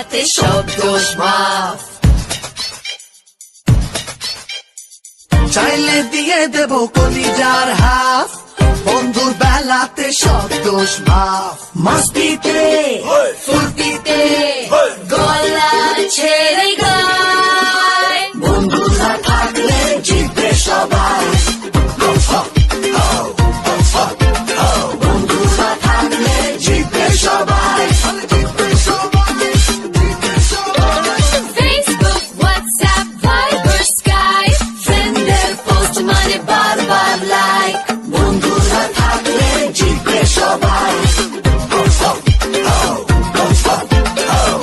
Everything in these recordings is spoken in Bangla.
বেলাতে সব দোষ মাফ। চাইলে দিয়ে দেব কলিজার হাফ, বন্ধুর বেলাতে সব দোষ মাফ। মস্তিতে ফুর্তিতে গলা ছেড়ে গায়, বন্ধুরা থাকলে জিতবে সবাই। বন্ধুরা থাকলে জিতবে সবাই। Facebook, WhatsApp, Viber, Skype, friendদের post মানে বারবার like, বন্ধুরা থাকলে জিতবে সবাই।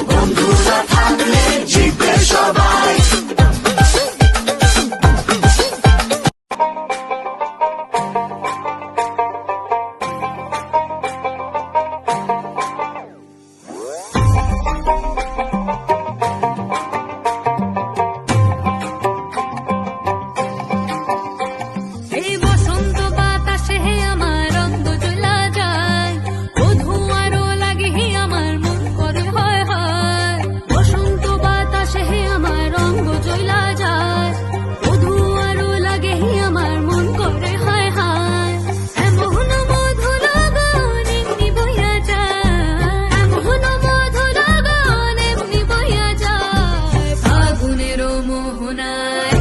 বন্ধুরা থাকলে জিতবে সবাই। এই বসন্ত বাতাসে হে আমার রঙ জ্বলা যায়, বধূ আরো লাগে হে আমার মন করে হয় হয়। বসন্ত বাতাসে হে আমার রঙ জ্বলা যায়, বধূ আরো লাগে হে আমার মন করে হয় হয়। এমন মধু লগন এমনি বইয়া যায়, এমন মধু লগন এমনি বইয়া যায়। ফাগুনেরও মোহনায়,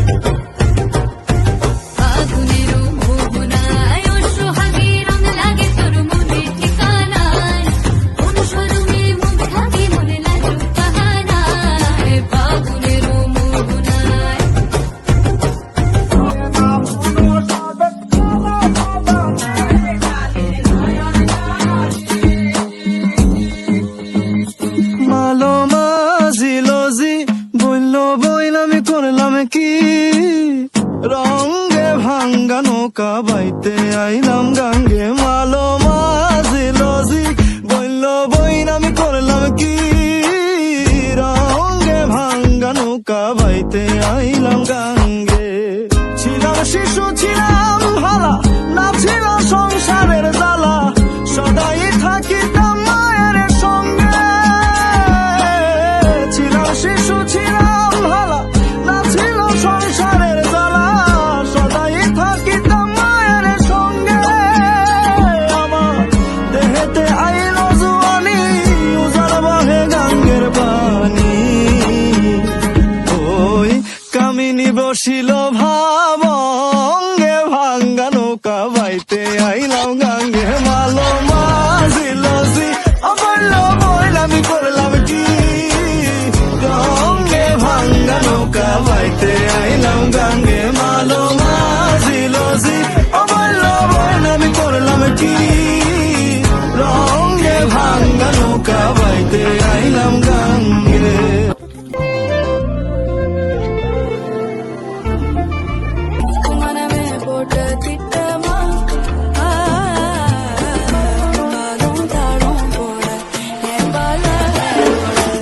ফাগুনেরও মোহনায় ওর সোহাগে রং লাগে তোর মনে ঠিকানায়। কোন শরমে মুখ ঢাকি মনে লাজুক বাহানায়, ফাগুনেরও মোহনায়। মালো মাঝিলজি বলল বইল আমি করলাম কি, রঙে ভাঙ্গা নৌকা বাইতে আইলাম গাঙ্গে। মালো মাঝিলজি বলল বইল আমি করলাম কি, রঙে ভাঙ্গা নৌকা বাইতে আইলাম গাঙ্গে। ছিলাম শিশু ছিলাম ভালা, না ছিল সংসারের জ্বালা, সদাই থাকিতাম মায়ের সঙ্গে। ছিলাম শিশু ছিলাম ভালা, না ছিল সংসারের জ্বালা, সদাই থাকিতাম মায়ের সঙ্গে। আমার দেহেতে আইলো জুয়ানি, উজাড় বাহে গাঙ্গের পানি। ওই কামিনী বসিল ভাবঙ্গে, ভাঙ্গা নৌকা বাইতে আইলাম গাঙ্গে। মালো মাঝিলজি বলল বইল আমি করলাম কি, রঙে ভাঙ্গা নৌকা বাইতে আইলাম গাঙ্গে। মালো মাঝিলজি বলল বইল আমি করলাম কি, রঙে ভাঙ্গা নৌকা বাইতে আইলাম গাঙ্গে। மனமே போட்ட திட்டமா, தாடும் தாடும் போட என் பால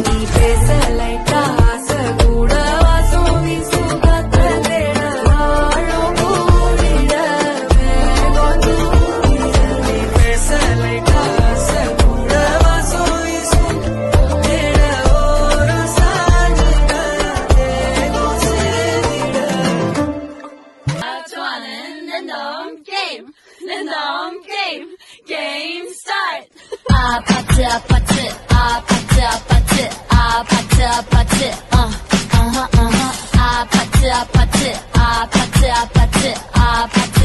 நீ பேச லைட்டா ஆசை கூட வாசம் வீசும் காத்த தேட வாழும் கூடிட வேகம் தூக்கிட. நீ பேச லைட்டா ஆசை கூட வாசம் வீசும் தேட ஓரம் சாஞ்சிட வேகம் சேரிட. Game start. 아파트 아파트 아파트 아파트 아파트 아파트 아파트 아파트 아파트 아파트 아파트 아파트